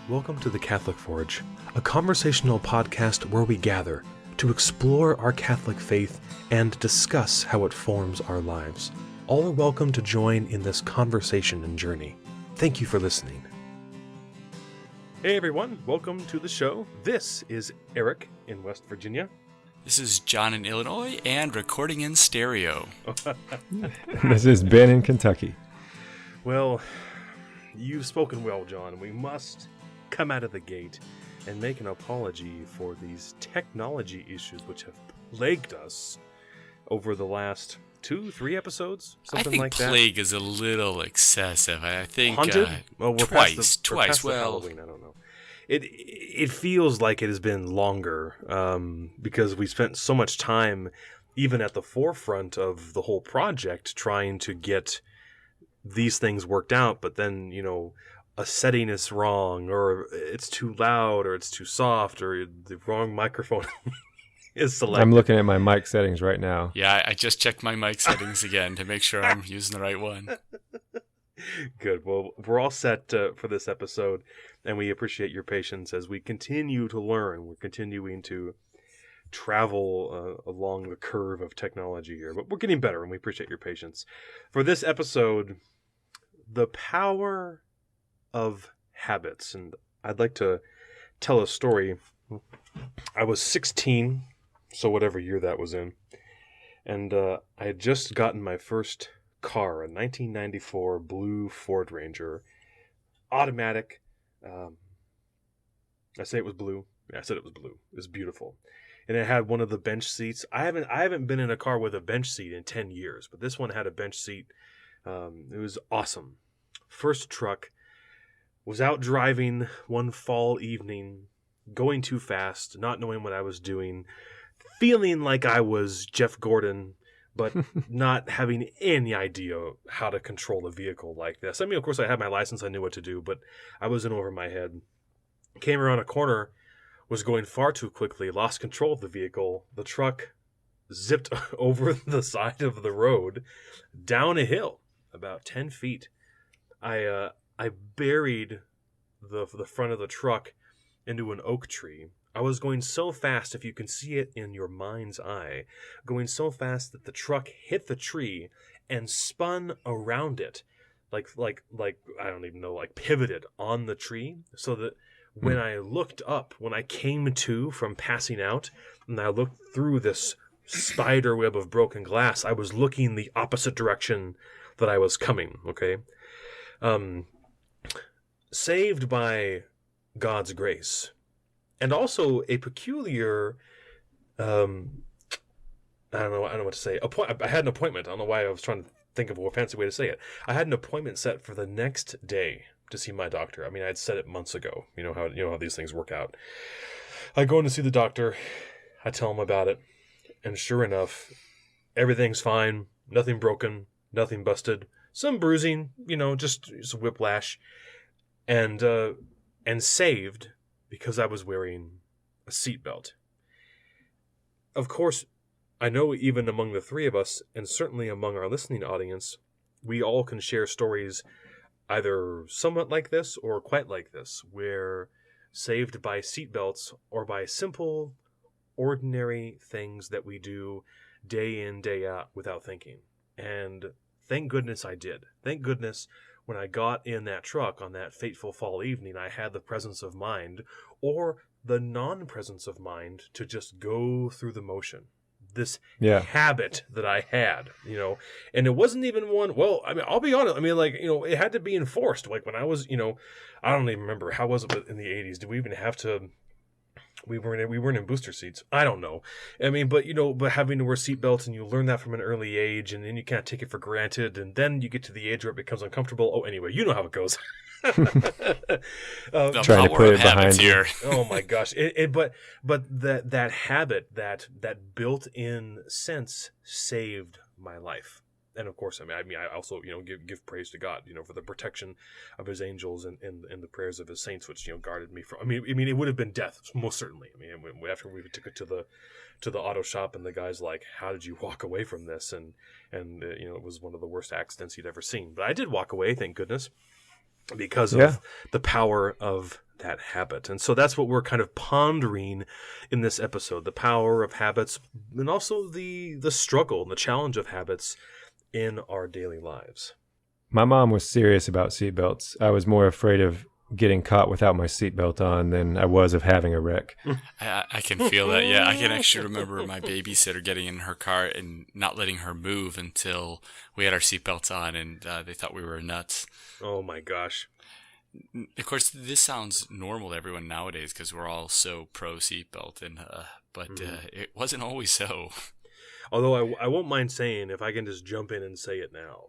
Welcome to the Catholic Forge, a conversational podcast where we gather to explore our Catholic faith and discuss how it forms our lives. All are welcome to join in this conversation and journey. Thank you for listening. Hey everyone, welcome to the show. This is Eric in West Virginia. This is John in Illinois and recording in stereo. This is Ben in Kentucky. Well, you've spoken well, John. We must come out of the gate and make an apology for these technology issues which have plagued us over the last 2-3 episodes, something like that. I think plague is a little excessive. I think haunted? Well, we're twice. Past the Halloween. I don't know. It feels like it has been longer because we spent so much time, even at the forefront of the whole project, trying to get these things worked out. But then, a setting is wrong, or it's too loud, or it's too soft, or the wrong microphone is selected. I'm looking at my mic settings right now. Yeah, I just checked my mic settings again to make sure I'm using the right one. Good. Well, we're all set for this episode, and we appreciate your patience as we continue to learn. We're continuing to travel along the curve of technology here, but we're getting better, and we appreciate your patience. For this episode, the power of habits, and I'd like to tell a story. I was 16, so whatever year that was in, and I had just gotten my first car, a 1994 blue Ford Ranger, automatic. I say it was blue. Yeah, I said it was blue. It was beautiful, and it had one of the bench seats. I haven't been in a car with a bench seat in 10 years, but this one had a bench seat. It was awesome. First truck. Was out driving one fall evening, going too fast, not knowing what I was doing, feeling like I was Jeff Gordon, but not having any idea how to control a vehicle like this. I mean, of course, I had my license, I knew what to do, but I was in over my head. Came around a corner, was going far too quickly, lost control of the vehicle. The truck zipped over the side of the road, down a hill, about 10 feet. I buried the front of the truck into an oak tree. I was going so fast, if you can see it in your mind's eye, going so fast that the truck hit the tree and spun around it, like I don't even know, like pivoted on the tree, so that when I looked up, when I came to from passing out, and I looked through this spider web of broken glass, I was looking the opposite direction that I was coming. Okay. Saved by God's grace, and also a peculiar, I don't know what to say. I had an appointment. I don't know why I was trying to think of a fancy way to say it. I had an appointment set for the next day to see my doctor. I mean, I'd set it months ago. You know how these things work out. I go in to see the doctor. I tell him about it, and sure enough, everything's fine. Nothing broken. Nothing busted. Some bruising. Just whiplash. And saved because I was wearing a seatbelt. Of course, I know even among the three of us, and certainly among our listening audience, we all can share stories either somewhat like this or quite like this, where saved by seatbelts or by simple, ordinary things that we do day in, day out without thinking. And thank goodness I did. Thank goodness when I got in that truck on that fateful fall evening, I had the presence of mind, or the non-presence of mind, to just go through the motion. This habit that I had, and it wasn't even one. Well, I mean, I'll be honest. I mean, it had to be enforced. Like when I was, I don't even remember, how was it in the 80s? Did we even have to? We weren't in booster seats. I don't know. I mean, but having to wear seatbelts, and you learn that from an early age, and then you can't take it for granted, and then you get to the age where it becomes uncomfortable. Oh, anyway, you know how it goes. Trying to put it behind you. Oh my gosh! But that habit, that built-in sense, saved my life. And of course, I also, give praise to God, for the protection of His angels and the prayers of His saints, which, guarded me from. I mean, it would have been death, most certainly. I mean, after we took it to the auto shop, and the guy's like, "How did you walk away from this?" And it was one of the worst accidents he'd ever seen. But I did walk away, thank goodness. because of the power of that habit. And so that's what we're kind of pondering in this episode, the power of habits, and also the struggle and the challenge of habits in our daily lives. My mom was serious about seatbelts. I was more afraid of getting caught without my seatbelt on than I was of having a wreck. I can feel that. Yeah, I can actually remember my babysitter getting in her car and not letting her move until we had our seatbelts on, and they thought we were nuts. Oh my gosh. Of course, this sounds normal to everyone nowadays because we're all so pro seatbelt, but it wasn't always so. Although I won't mind saying, if I can just jump in and say it now,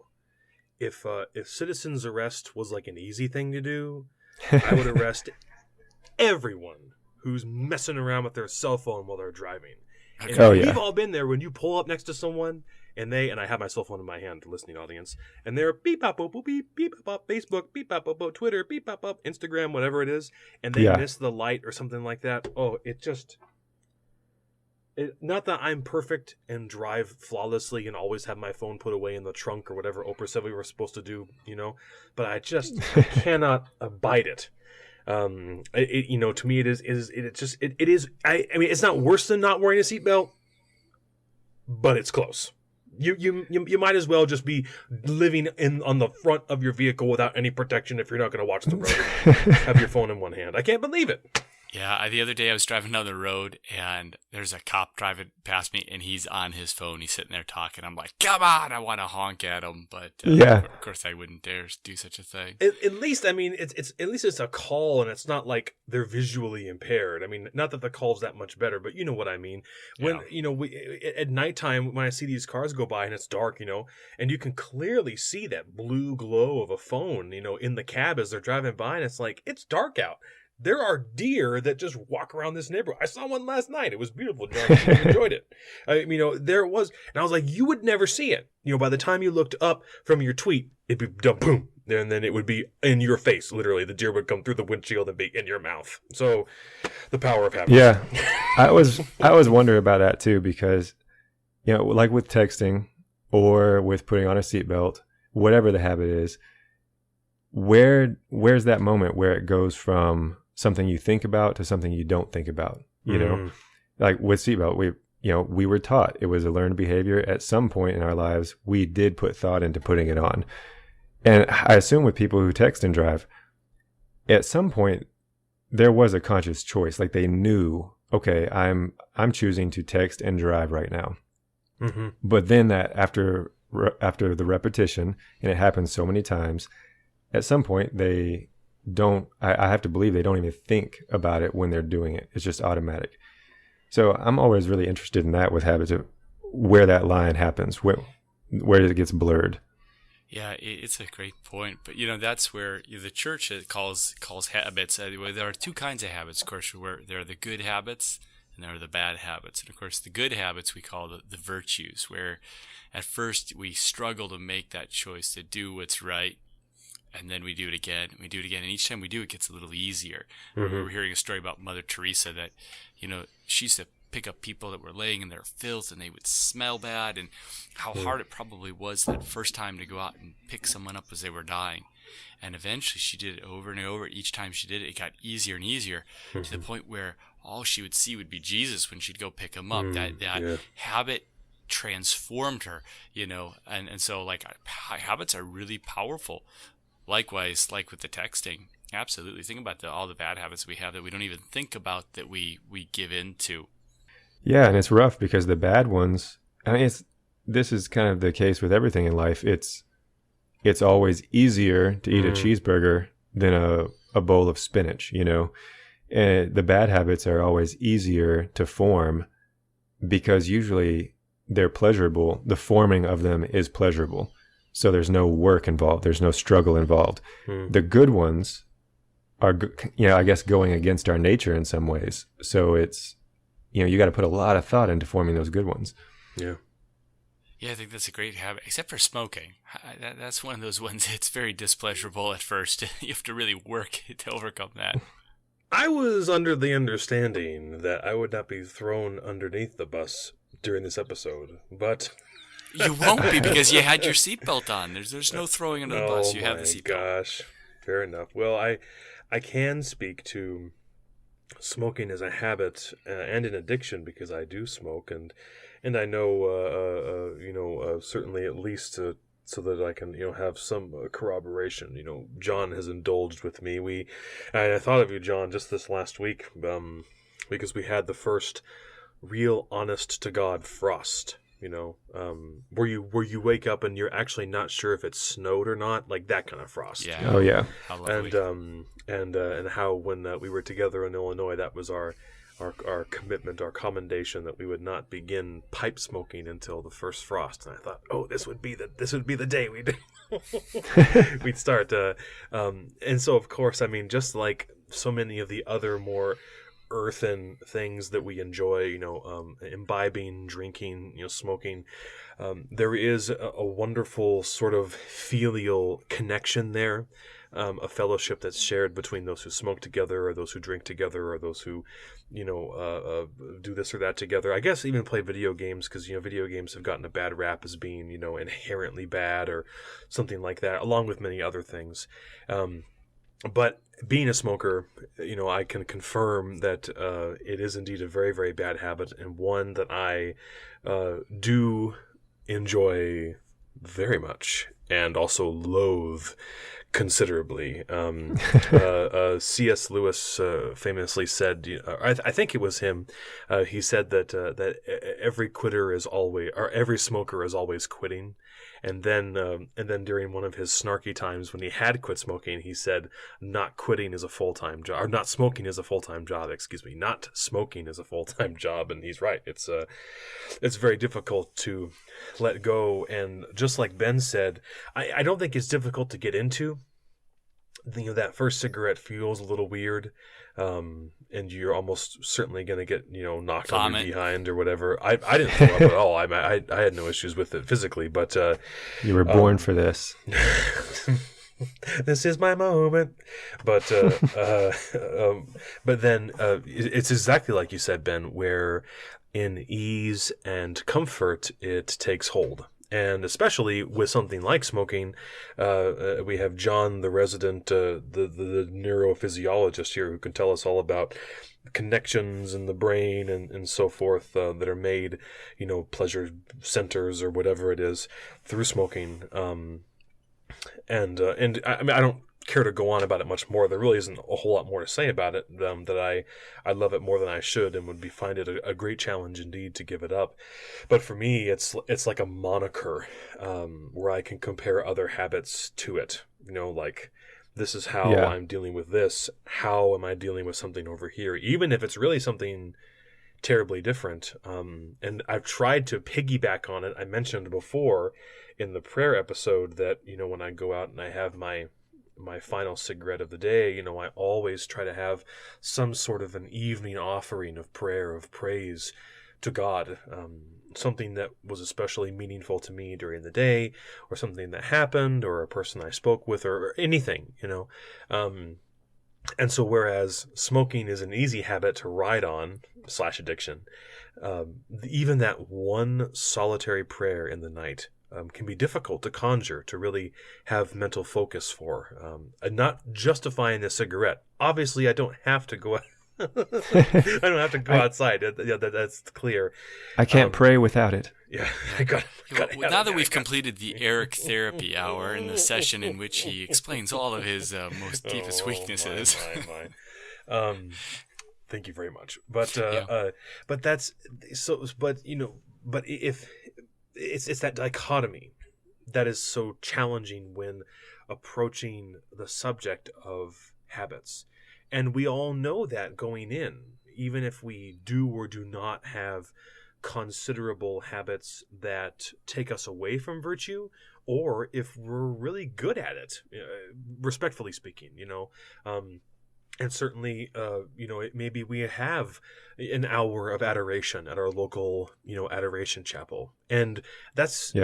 if citizen's arrest was like an easy thing to do, I would arrest everyone who's messing around with their cell phone while they're driving. And we've all been there when you pull up next to someone and I have my cell phone in my hand, listening audience, and they're beep bop boop beep beep bop Facebook, beep bop boop Twitter, beep bop bop Instagram, whatever it is, and they miss the light or something like that. Oh, not that I'm perfect and drive flawlessly and always have my phone put away in the trunk or whatever Oprah said we were supposed to do, but I just cannot abide it. To me, it is. I mean, it's not worse than not wearing a seatbelt, but it's close. You might as well just be living on the front of your vehicle without any protection if you're not going to watch the road. Have your phone in one hand. I can't believe it. Yeah, the other day I was driving down the road and there's a cop driving past me and he's on his phone. He's sitting there talking. I'm like, come on, I want to honk at him, but of course I wouldn't dare do such a thing. At least, I mean, it's a call and it's not like they're visually impaired. I mean, not that the call's that much better, but you know what I mean. When at nighttime when I see these cars go by and it's dark, and you can clearly see that blue glow of a phone, in the cab as they're driving by, and it's like it's dark out. There are deer that just walk around this neighborhood. I saw one last night. It was beautiful, John. I enjoyed it. There it was. And I was like, you would never see it. By the time you looked up from your tweet, it'd be boom. And then it would be in your face, literally. The deer would come through the windshield and be in your mouth. So the power of habits. Yeah. I was wondering about that too, because, like with texting or with putting on a seatbelt, whatever the habit is, where's that moment where it goes from something you think about to something you don't think about, like with seatbelt, we were taught it was a learned behavior. At some point in our lives, we did put thought into putting it on. And I assume with people who text and drive, at some point there was a conscious choice. Like they knew, okay, I'm choosing to text and drive right now. Mm-hmm. But then that after the repetition, and it happens so many times, at some point I have to believe they don't even think about it when they're doing it. It's just automatic. So I'm always really interested in that with habits, of where that line happens, where it gets blurred. Yeah, it's a great point. But, that's where the church calls habits. There are two kinds of habits, of course, where there are the good habits and there are the bad habits. And, of course, the good habits we call the virtues, where at first we struggle to make that choice to do what's right. And then we do it again, and each time we do, it gets a little easier. Mm-hmm. We were hearing a story about Mother Teresa that, she used to pick up people that were laying in their filth and they would smell bad, and how hard it probably was that first time to go out and pick someone up as they were dying. And eventually she did it over and over. Each time she did it, it got easier and easier to the point where all she would see would be Jesus when she'd go pick him up. That habit transformed her, and so like habits are really powerful. Likewise, like with the texting, absolutely. Think about all the bad habits we have that we don't even think about, that we give into. Yeah, and it's rough because the bad ones, I mean, this is kind of the case with everything in life. It's always easier to eat a cheeseburger than a bowl of spinach, And the bad habits are always easier to form because usually they're pleasurable. The forming of them is pleasurable. So there's no work involved. There's no struggle involved. The good ones are, I guess, going against our nature in some ways. So it's, you got to put a lot of thought into forming those good ones. Yeah. Yeah, I think that's a great habit, except for smoking. That's one of those ones that's very displeasurable at first. You have to really work to overcome that. I was under the understanding that I would not be thrown underneath the bus during this episode, but... You won't be because you had your seatbelt on. There's no throwing under the bus. You have the seatbelt. Oh my gosh. Fair enough. Well, I can speak to smoking as a habit and an addiction because I do smoke, and I know certainly at least so that I can have some corroboration. John has indulged with me. And I thought of you, John, just this last week, because we had the first real honest to God frost. Where you wake up and you're actually not sure if it snowed or not, like that kind of frost. Yeah. Oh yeah. How lovely. And how when we were together in Illinois, that was our commitment, our commendation that we would not begin pipe smoking until the first frost. And I thought, oh, this would be the day we'd start. And so of course, I mean, just like so many of the other more earthen things that we enjoy, imbibing, drinking, smoking, there is a wonderful sort of filial connection there, a fellowship that's shared between those who smoke together, or those who drink together, or those who, do this or that together. I guess even play video games, because video games have gotten a bad rap as being, inherently bad or something like that, along with many other things. But being a smoker, I can confirm that it is indeed a very, very bad habit, and one that I do enjoy very much and also loathe considerably. C.S. Lewis famously said, I think it was him, he said that every quitter is always, or every smoker is always quitting. And then during one of his snarky times when he had quit smoking, he said, not quitting is a full-time job, or not smoking is a full-time job, not smoking is a full-time job. And he's right. It's very difficult to let go. And just like Ben said, I don't think it's difficult to get into. That first cigarette feels a little weird. And you're almost certainly going to get, knocked on your behind or whatever. I didn't throw up at all. I had no issues with it physically, but you were born for this. This is my moment. But then it's exactly like you said, Ben, where in ease and comfort it takes hold. And especially with something like smoking, we have John, the resident, the neurophysiologist here, who can tell us all about connections in the brain and so forth that are made, pleasure centers or whatever it is through smoking. And I mean, I don't care to go on about it much more. There really isn't a whole lot more to say about it. That I love it more than I should, and would find it a great challenge indeed to give it up. But for me, it's like a moniker where I can compare other habits to it. Like, this is how I'm dealing with this. How am I dealing with something over here? Even if it's really something terribly different. And I've tried to piggyback on it. I mentioned before in the prayer episode that when I go out and I have my final cigarette of the day, I always try to have some sort of an evening offering of prayer, of praise to God, something that was especially meaningful to me during the day, or something that happened, or a person I spoke with, or anything, and so whereas smoking is an easy habit to ride on / addiction, even that one solitary prayer in the night can be difficult to conjure, to really have mental focus for. And not justifying the cigarette. Obviously, I don't have to go. I don't have to go outside. That's clear. I can't pray without it. Yeah, now that we've completed the Eric therapy hour in the session in which he explains all of his most deepest weaknesses. Thank you very much. But but that's so. But but if it's that dichotomy that is so challenging when approaching the subject of habits. And we all know that going in, even if we do or do not have considerable habits that take us away from virtue, or if we're really good at it, respectfully speaking, and certainly, maybe we have an hour of adoration at our local, adoration chapel. And it's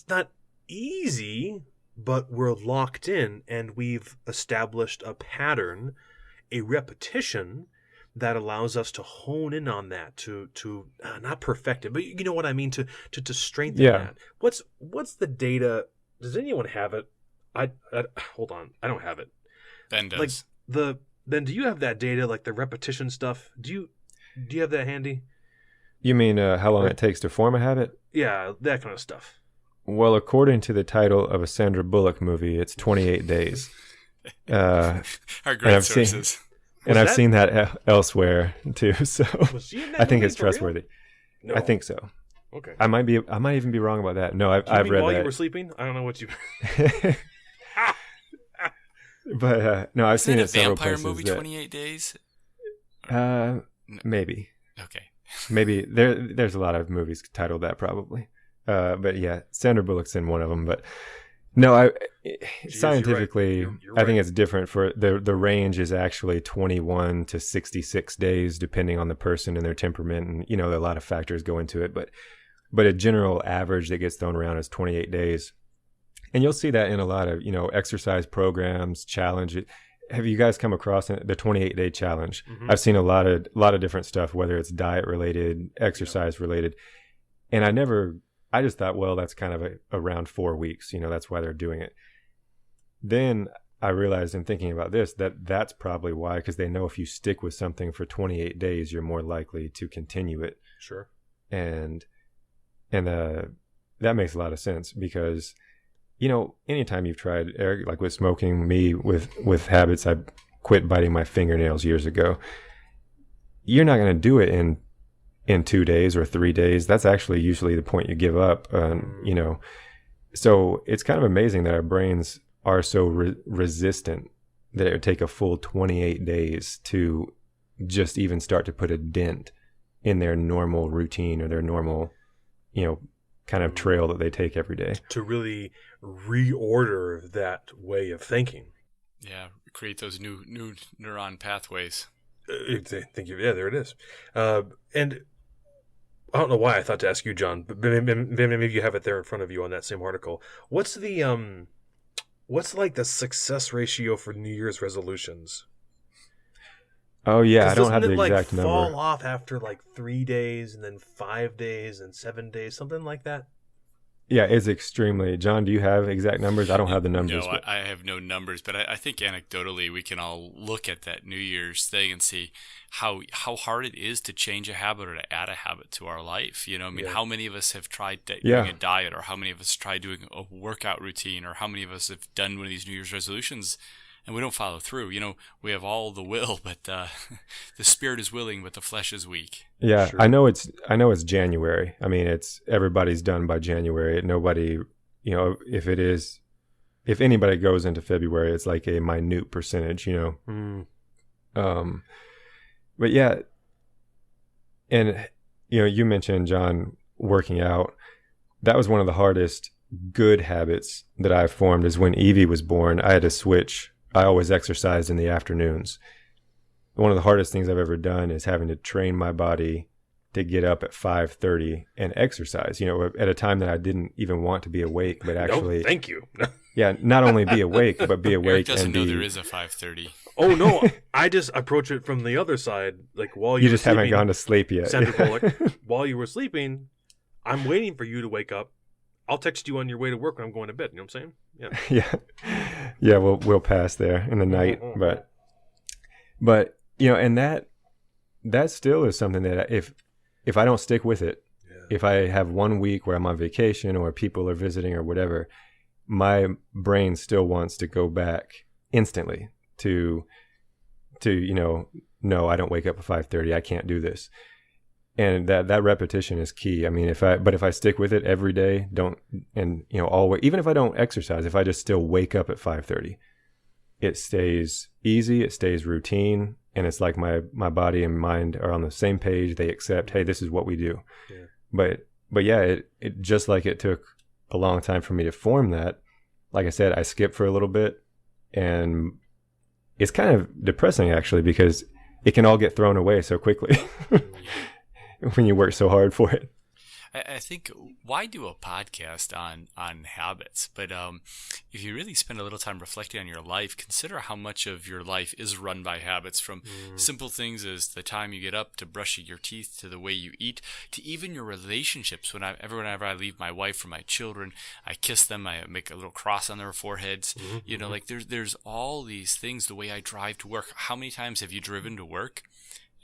not easy, but we're locked in, and we've established a pattern, a repetition that allows us to hone in on that, to not perfect it, but you know what I mean, to strengthen that. What's the data? Does anyone have it? Hold on, I don't have it. Ben like does. Ben, do you have that data, like the repetition stuff? Do you have that handy? You mean how long it takes to form a habit? Yeah, that kind of stuff. Well, according to the title of a Sandra Bullock movie, it's 28 days. Our and great I've sources. I've seen that elsewhere too, so Was she in that I think movie it's for real? trustworthy. No. I think so. Okay. I might even be wrong about that. No, Do you I've mean read while that. you were sleeping? I don't know what you. But no, I've Isn't seen it it a several vampire places. movie, 28 Days? Maybe Okay. maybe there's a lot of movies titled that probably. But yeah, Sandra Bullock's in one of them. But no, scientifically, you're right. I think it's different. For the range is actually 21 to 66 days, depending on the person and their temperament, and a lot of factors go into it. But a general average that gets thrown around is 28 days, and you'll see that in a lot of exercise programs, challenges. Have you guys come across the 28-day challenge? Mhm. I've seen a lot of different stuff, whether it's diet related, exercise related, and I just thought, well, that's kind of around 4 weeks. That's why they're doing it. Then I realized in thinking about this that's probably why, because they know if you stick with something for 28 days, you're more likely to continue it. Sure. And that makes a lot of sense because, anytime you've tried, Eric, like with smoking, me with habits, I quit biting my fingernails years ago. You're not going to do it in 2 days or 3 days. That's actually usually the point you give up. So it's kind of amazing that our brains are so resistant that it would take a full 28 days to just even start to put a dent in their normal routine or their normal, kind of trail that they take every day. To really reorder that way of thinking. Yeah, create those new neuron pathways. There it is. And I don't know why I thought to ask you, John, but maybe you have it there in front of you on that same article. What's like the success ratio for New Year's resolutions? Oh yeah, I don't have the Doesn't it exact number. fall off after like 3 days and then 5 days and 7 days, something like that? Yeah, it's extremely. John, do you have exact numbers? I don't have the numbers. No, I have no numbers, but I think anecdotally we can all look at that New Year's thing and see how hard it is to change a habit or to add a habit to our life. How many of us have tried doing a diet, or how many of us tried doing a workout routine, or how many of us have done one of these New Year's resolutions and we don't follow through? We have all the will, but the spirit is willing, but the flesh is weak. Yeah, Sure. I know it's January. I mean, everybody's done by January. Nobody, if anybody goes into February, it's like a minute percentage, But yeah, and you mentioned, John, working out. That was one of the hardest good habits that I formed. Is when Evie was born, I had to switch. I always exercised in the afternoons. One of the hardest things I've ever done is having to train my body to get up at 5:30 and exercise, at a time that I didn't even want to be awake, but actually, No, thank you. yeah, not only be awake, but be awake. Eric doesn't and know be, there is a 5:30. Oh no, I just approach it from the other side, like while you were just haven't sleeping, gone to sleep yet. Sandra Bullock, while you were sleeping, I'm waiting for you to wake up. I'll text you on your way to work when I'm going to bed. You know what I'm saying? Yeah. Yeah. We'll pass there in the night, but and that still is something that if I don't stick with it, if I have 1 week where I'm on vacation or people are visiting or whatever, my brain still wants to go back instantly to no, I don't wake up at 5:30. I can't do this. And that repetition is key. I mean, if I stick with it every day, always, even if I don't exercise, if I just still wake up at 5:30, it stays easy, it stays routine, and it's like my body and mind are on the same page. They accept, hey, this is what we do. Yeah. But yeah, it just like it took a long time for me to form that. Like I said, I skipped for a little bit, and it's kind of depressing actually, because it can all get thrown away so quickly when you work so hard for it. I think why do a podcast on habits? But if you really spend a little time reflecting on your life, consider how much of your life is run by habits, from simple things as the time you get up to brushing your teeth, to the way you eat, to even your relationships. Whenever I leave my wife or my children, I kiss them, I make a little cross on their foreheads. You know, like there's all these things. The way I drive to work. How many times have you driven to work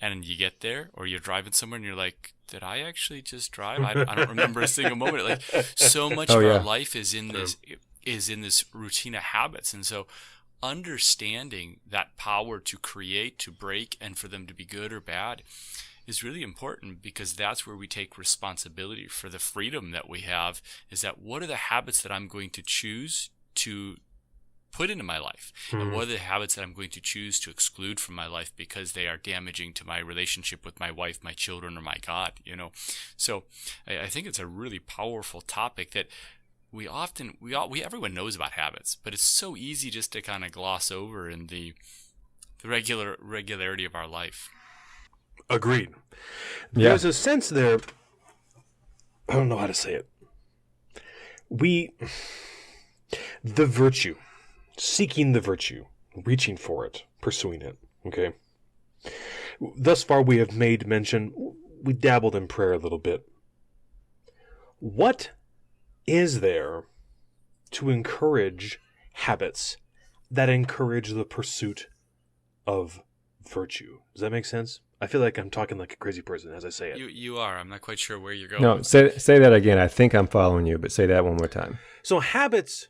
and you get there, or you're driving somewhere and you're like, did I actually just drive? I don't remember a single moment. Like, so much of our life is in this routine of habits. And so understanding that power to create, to break, and for them to be good or bad is really important, because that's where we take responsibility for the freedom that we have. Is that, what are the habits that I'm going to choose to put into my life, and what are the habits that I'm going to choose to exclude from my life because they are damaging to my relationship with my wife, my children, or my God, you know? So I think it's a really powerful topic that everyone knows about habits, but it's so easy just to kind of gloss over in the regularity of our life. Agreed. There's a sense there, I don't know how to say it. The virtue, seeking the virtue, reaching for it, pursuing it, okay? Thus far we have made mention, we dabbled in prayer a little bit. What is there to encourage habits that encourage the pursuit of virtue? Does that make sense? I feel like I'm talking like a crazy person as I say it. You are. I'm not quite sure where you're going. No, say that again. I think I'm following you, but say that one more time. So habits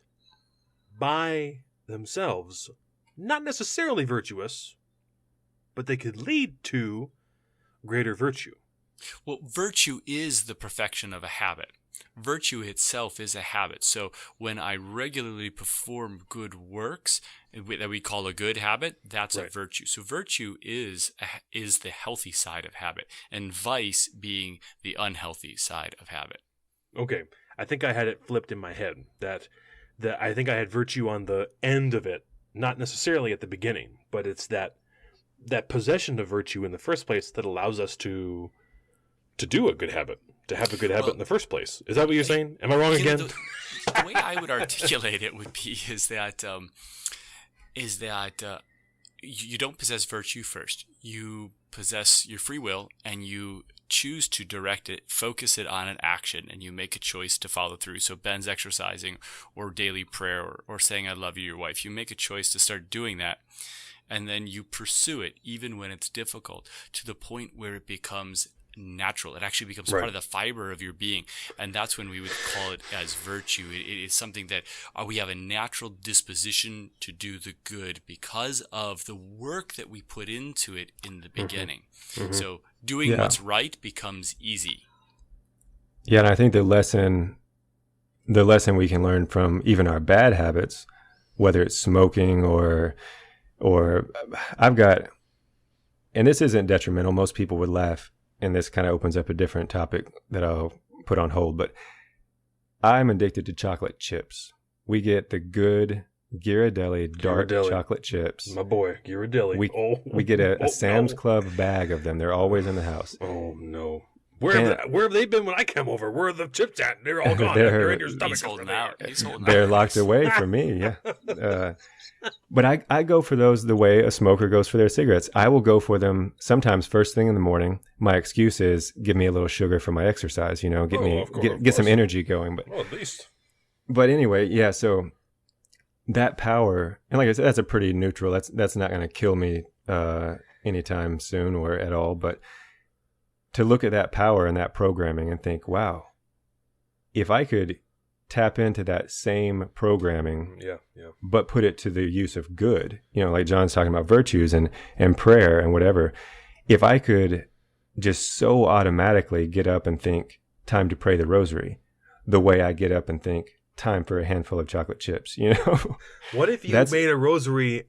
by themselves, not necessarily virtuous, but they could lead to greater virtue. Well, virtue is the perfection of a habit. Virtue itself is a habit. So when I regularly perform good works that we call a good habit, that's a virtue. So virtue is the healthy side of habit, and vice being the unhealthy side of habit. Okay. I think I had it flipped in my head that I think I had virtue on the end of it, not necessarily at the beginning, but it's that possession of virtue in the first place that allows us to do a good habit, to have a good habit in the first place. Is that what you're saying? Am I wrong again? The way I would articulate it would be is that you don't possess virtue first. You possess your free will, and you choose to direct it, focus it on an action, and you make a choice to follow through. So Ben's exercising, or daily prayer, or saying I love you, your wife. You make a choice to start doing that, and then you pursue it even when it's difficult, to the point where it becomes natural. It actually becomes part of the fiber of your being, and that's when we would call it as virtue. It is something that we have a natural disposition to do the good because of the work that we put into it in the beginning. So doing what's right becomes easy. Yeah, and I think the lesson we can learn from even our bad habits, whether it's smoking or I've got, and this isn't detrimental, most people would laugh, and this kind of opens up a different topic that I'll put on hold, but I'm addicted to chocolate chips. We get the good Ghirardelli dark chocolate chips. My boy, Ghirardelli. We get a Sam's Club bag of them. They're always in the house. Oh, no. Where have they been when I come over? Where are the chips at? They're all gone. They're in your stomach. He's holding out. They're locked away from me, yeah. But I go for those the way a smoker goes for their cigarettes. I will go for them sometimes first thing in the morning. My excuse is give me a little sugar for my exercise, get some energy going. But at least. But anyway, yeah, so that power, and like I said, that's a pretty neutral. That's not going to kill me anytime soon or at all. But to look at that power and that programming and think, wow, if I could tap into that same programming, but put it to the use of good, like John's talking about virtues and prayer and whatever. If I could just so automatically get up and think time to pray the rosary, the way I get up and think time for a handful of chocolate chips, What if you made a rosary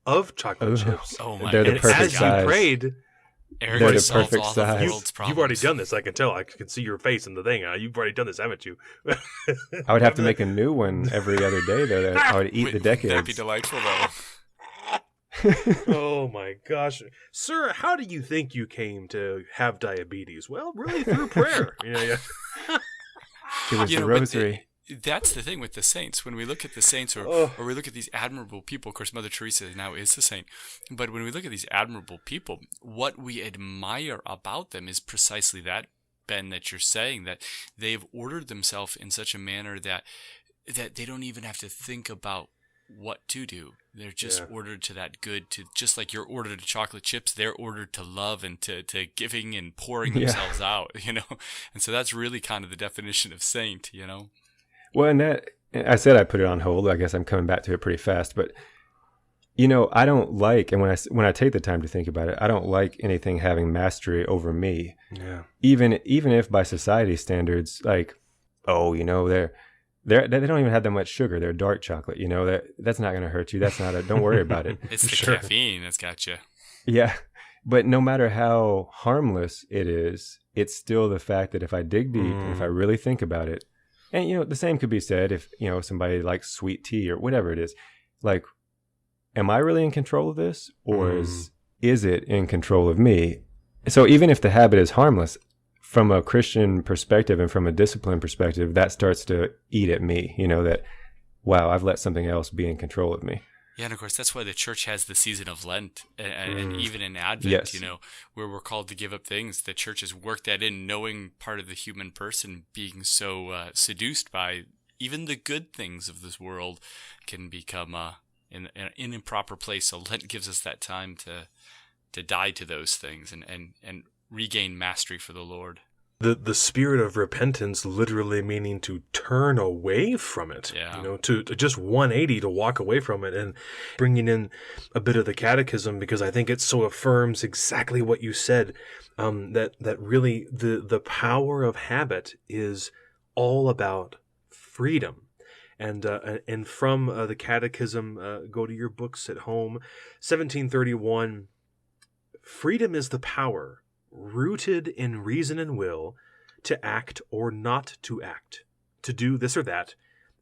of chocolate chips? Oh my! They're the perfect as size. You prayed. They're the perfect size. You've already done this. I can tell. I can see your face in the thing. You've already done this, haven't you? I would have to make a new one every other day, though. I would eat the decades. That'd be delightful, though. Oh my gosh, sir, how do you think you came to have diabetes? Well, really through prayer. Yeah. It was the but rosary. that's the thing with the saints. When we look at the saints, or Oh. we look at these admirable people, of course, Mother Teresa now is a saint, but when we look at these admirable people, what we admire about them is precisely that, Ben, that you're saying, that they've ordered themselves in such a manner that they don't even have to think about what to do. They're just ordered to that good, to just like you're ordered to chocolate chips, they're ordered to love and to giving and pouring themselves out, And so that's really kind of the definition of saint, Well, and that, I said I put it on hold. I guess I'm coming back to it pretty fast, but I don't like, and when I take the time to think about it, I don't like anything having mastery over me. Yeah. Even if by society standards, like, oh, they don't even have that much sugar. They're dark chocolate. That's not going to hurt you. That's not don't worry about it. It's the caffeine that's got you. Yeah. But no matter how harmless it is, it's still the fact that if I dig deep and if I really think about it, and the same could be said if, somebody likes sweet tea or whatever it is, like, am I really in control of this, or is it in control of me? So even if the habit is harmless, from a Christian perspective and from a discipline perspective, that starts to eat at me, that, wow, I've let something else be in control of me. Yeah, and of course, that's why the church has the season of Lent, and even in Advent, Yes. where we're called to give up things. The church has worked that in, knowing part of the human person being so seduced by even the good things of this world can become in an improper place. So Lent gives us that time to die to those things and regain mastery for the Lord. The spirit of repentance literally meaning to turn away from it, to just 180, to walk away from it, and bringing in a bit of the Catechism, because I think it so affirms exactly what you said, that really the power of habit is all about freedom. And from the Catechism, go to your books at home, 1731, freedom is the power rooted in reason and will, to act or not to act, to do this or that,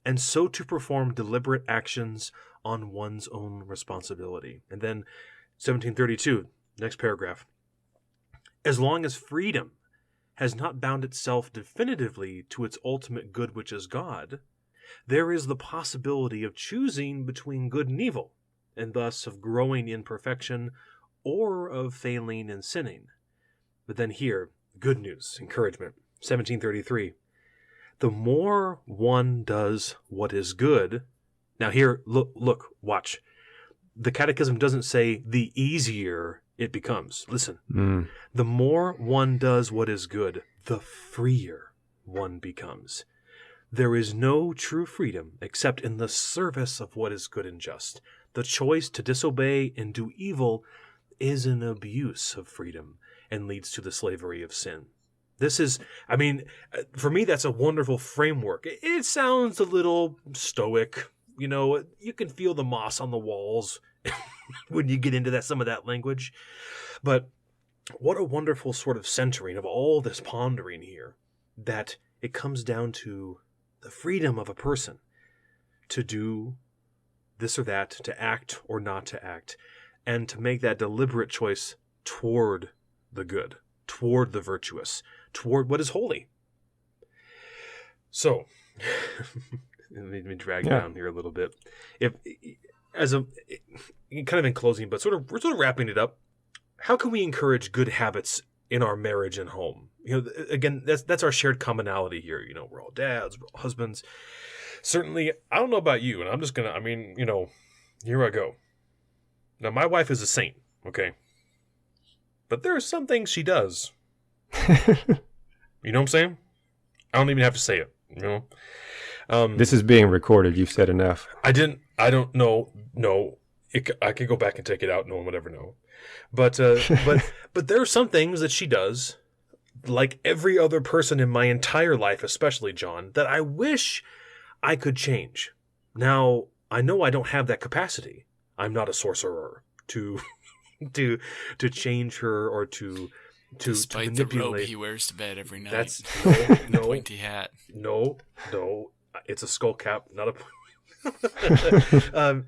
and so to perform deliberate actions on one's own responsibility. And then 1732, next paragraph. As long as freedom has not bound itself definitively to its ultimate good, which is God, there is the possibility of choosing between good and evil, and thus of growing in perfection or of failing and sinning. But then here, good news, encouragement. 1733. The more one does what is good. Now here, look, watch. The Catechism doesn't say the easier it becomes. Listen. The more one does what is good, the freer one becomes. There is no true freedom except in the service of what is good and just. The choice to disobey and do evil is an abuse of freedom and leads to the slavery of sin. This is, for me, that's a wonderful framework. It sounds a little stoic. You can feel the moss on the walls when you get into some of that language. But what a wonderful sort of centering of all this pondering here, that it comes down to the freedom of a person to do this or that, to act or not to act, and to make that deliberate choice toward the good, toward the virtuous, toward what is holy. So, let me drag down here a little bit. Kind of in closing, but we're sort of wrapping it up. How can we encourage good habits in our marriage and home? Again, that's our shared commonality here. We're all dads, we're all husbands. Certainly, I don't know about you, and I'm just gonna. Here I go. Now, my wife is a saint, okay? But there are some things she does. You know what I'm saying? I don't even have to say it, This is being recorded. You've said enough. I don't know. No. I could go back and take it out. No one would ever know. But there are some things that she does, like every other person in my entire life, especially John, that I wish I could change. Now, I know I don't have that capacity. I'm not a sorcerer to change her or to Despite manipulate. the robe he wears to bed every night. That's no pointy hat. No, it's a skull cap, not a.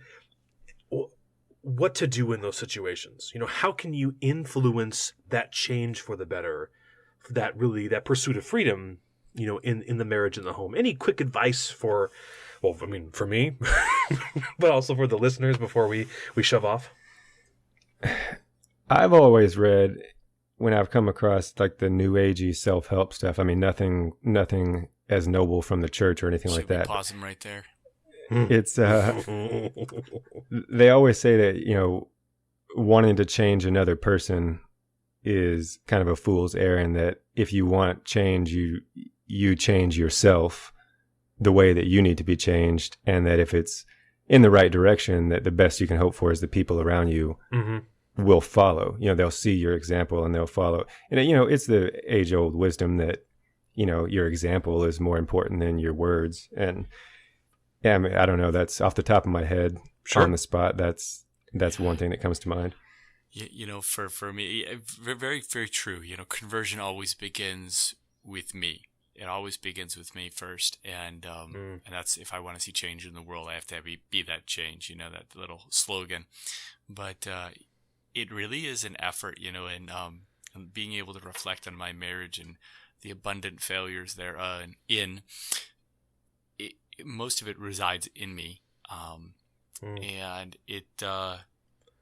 what to do in those situations. How can you influence that change for the better, that pursuit of freedom, in the marriage and the home? Any quick advice for me, but also for the listeners before we shove off? I've always read, when I've come across like the new agey self-help stuff, I mean, nothing as noble from the church or anything like that. Pause them right there. It's they always say that, wanting to change another person is kind of a fool's errand, that if you want change, you change yourself the way that you need to be changed, and that if it's in the right direction, that the best you can hope for is the people around you will follow. They'll see your example and they'll follow. And it's the age-old wisdom that your example is more important than your words. And yeah, I mean, I don't know, that's off the top of my head. Sure. On the spot, that's one thing that comes to mind. For me, very, very true. Conversion always begins with me. It always begins with me first, and that's, if I want to see change in the world, I have to be that change. That little slogan. But it really is an effort, and being able to reflect on my marriage and the abundant failures there. Most of it resides in me, and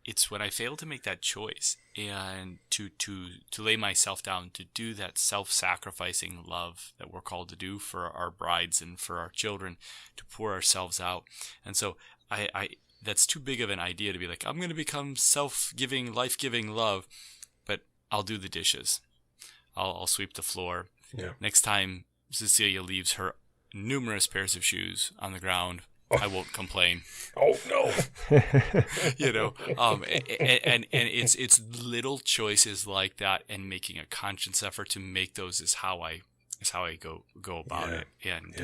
it's when I fail to make that choice and to lay myself down to do that self-sacrificing love that we're called to do for our brides and for our children, to pour ourselves out. And so I that's too big of an idea to be like, I'm going to become self-giving, life-giving love, but I'll do the dishes. I'll sweep the floor. Yeah. Next time Cecilia leaves her numerous pairs of shoes on the ground, I won't complain. Oh no. And it's little choices like that, and making a conscious effort to make those is how I go about it. And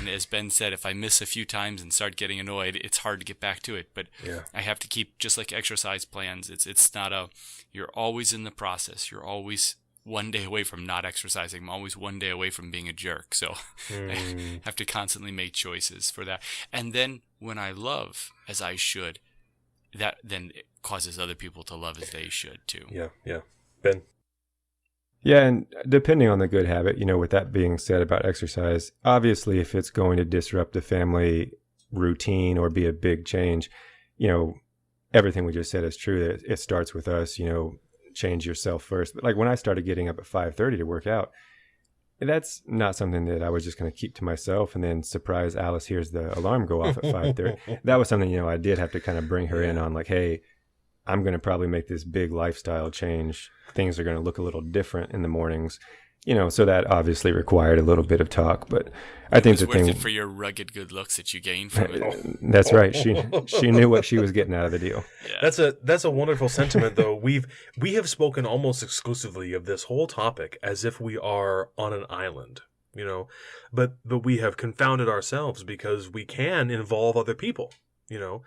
as Ben said, if I miss a few times and start getting annoyed, it's hard to get back to it. But I have to keep, just like exercise plans. It's not you're always in the process. You're always one day away from not exercising. I'm always one day away from being a jerk. So I have to constantly make choices for that. And then when I love as I should, that then it causes other people to love as they should too. Yeah. Ben? Yeah, and depending on the good habit, with that being said about exercise, obviously if it's going to disrupt the family routine or be a big change, everything we just said is true, that it starts with us, change yourself first. But like when I started getting up at 5:30 to work out, that's not something that I was just going to keep to myself and then surprise Alice hears the alarm go off at 5:30. That was something, I did have to kind of bring her in on, like, hey, I'm going to probably make this big lifestyle change. Things are going to look a little different in the mornings, so that obviously required a little bit of talk. But I think the thing, it for your rugged good looks that you gained from it. That's right. She knew what she was getting out of the deal. Yeah. That's a wonderful sentiment, though. We have spoken almost exclusively of this whole topic as if we are on an island, but we have confounded ourselves because we can involve other people. The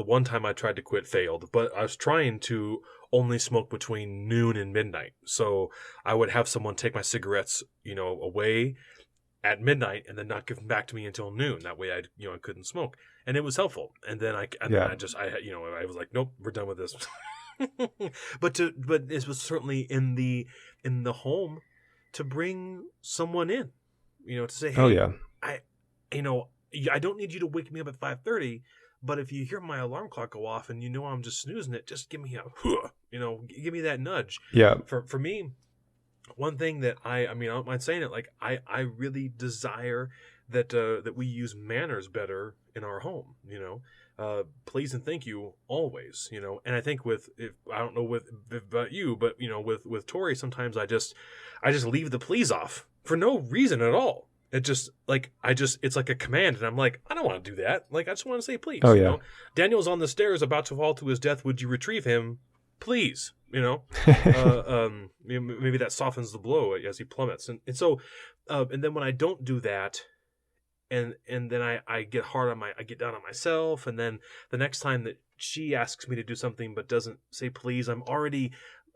one time I tried to quit failed, but I was trying to only smoke between noon and midnight. So I would have someone take my cigarettes, away at midnight and then not give them back to me until noon. That way I couldn't smoke, and it was helpful. And then I was like, nope, we're done with this. but this was certainly in the home to bring someone in, to say, hey, oh yeah, I don't need you to wake me up at 5:30, but if you hear my alarm clock go off and I'm just snoozing it, just give me give me that nudge. Yeah. For me, one thing that I don't mind saying it, like I really desire that we use manners better in our home. Please and thank you always. And I think I don't know about you, but with Tori, sometimes I just leave the please off for no reason at all. It just it's like a command, and I'm like, I don't want to do that. Like, I just want to say please. Oh yeah. Daniel's on the stairs about to fall to his death. Would you retrieve him, please? Maybe that softens the blow as he plummets. And so, and then when I don't do that, and then I get I get down on myself, and then the next time that she asks me to do something but doesn't say please, I'm already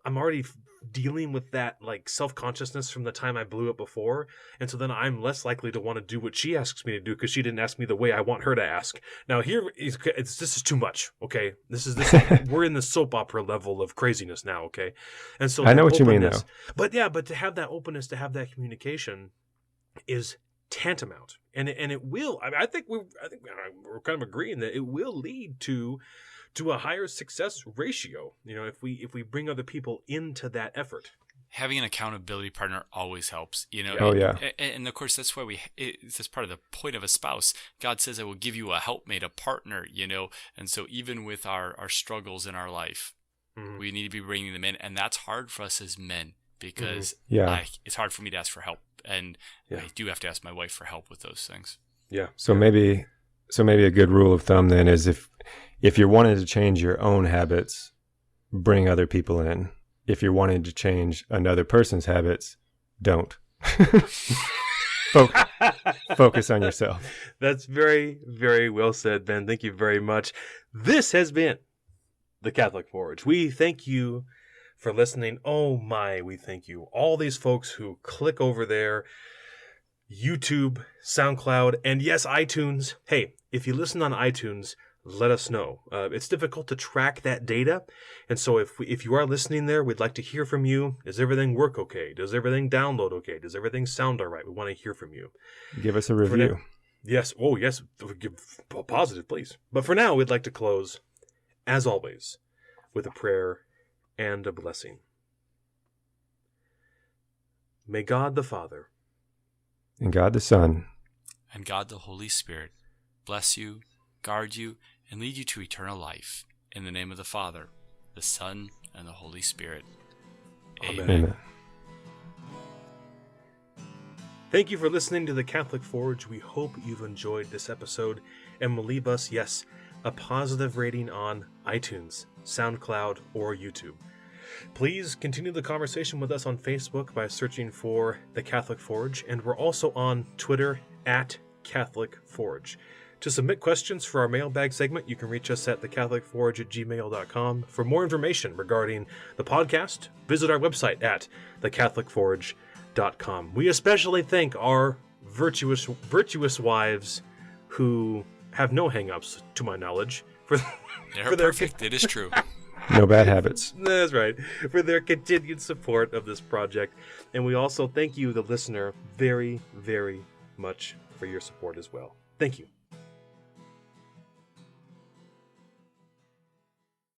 already dealing with that like self-consciousness from the time I blew up before, and so then I'm less likely to want to do what she asks me to do because she didn't ask me the way I want her to ask. Now this is too much. Okay, this is we're in the soap opera level of craziness now. Okay, and so I know what you mean, though. but to have that openness, to have that communication is tantamount, and it will. I think we're kind of agreeing that it will lead to a higher success ratio, if we bring other people into that effort. Having an accountability partner always helps, Oh, yeah. And of course, that's why that's part of the point of a spouse. God says, I will give you a helpmate, a partner, and so even with our struggles in our life, we need to be bringing them in. And that's hard for us as men because it's hard for me to ask for help. And I do have to ask my wife for help with those things. Yeah. So maybe a good rule of thumb then is if you're wanting to change your own habits, bring other people in. If you're wanting to change another person's habits, don't. Focus on yourself. That's very, very well said, Ben. Thank you very much. This has been the Catholic Forge. We thank you for listening. Oh my, we thank you. All these folks who click over there, YouTube, SoundCloud, and yes, iTunes. Hey, if you listen on iTunes, let us know. It's difficult to track that data, and so if you are listening there, we'd like to hear from you. Does everything work okay? Does everything download okay? Does everything sound all right? We want to hear from you. Give us a review. Yes. Oh, yes. Give positive, please. But for now, we'd like to close, as always, with a prayer and a blessing. May God the Father, and God the Son, and God the Holy Spirit bless you, guard you, and lead you to eternal life. In the name of the Father, the Son, and the Holy Spirit. Amen. Amen. Thank you for listening to the Catholic Forge. We hope you've enjoyed this episode and will leave us, yes, a positive rating on iTunes, SoundCloud, or YouTube. Please continue the conversation with us on Facebook by searching for The Catholic Forge, and we're also on Twitter at Catholic Forge. To submit questions for our mailbag segment, you can reach us at thecatholicforge@gmail.com. For more information regarding the podcast, visit our website at thecatholicforge.com. We especially thank our virtuous wives who have no hang-ups, to my knowledge, They're perfect. It is true. No bad habits. That's right. For their continued support of this project. And we also thank you, the listener, very, very much for your support as well. Thank you.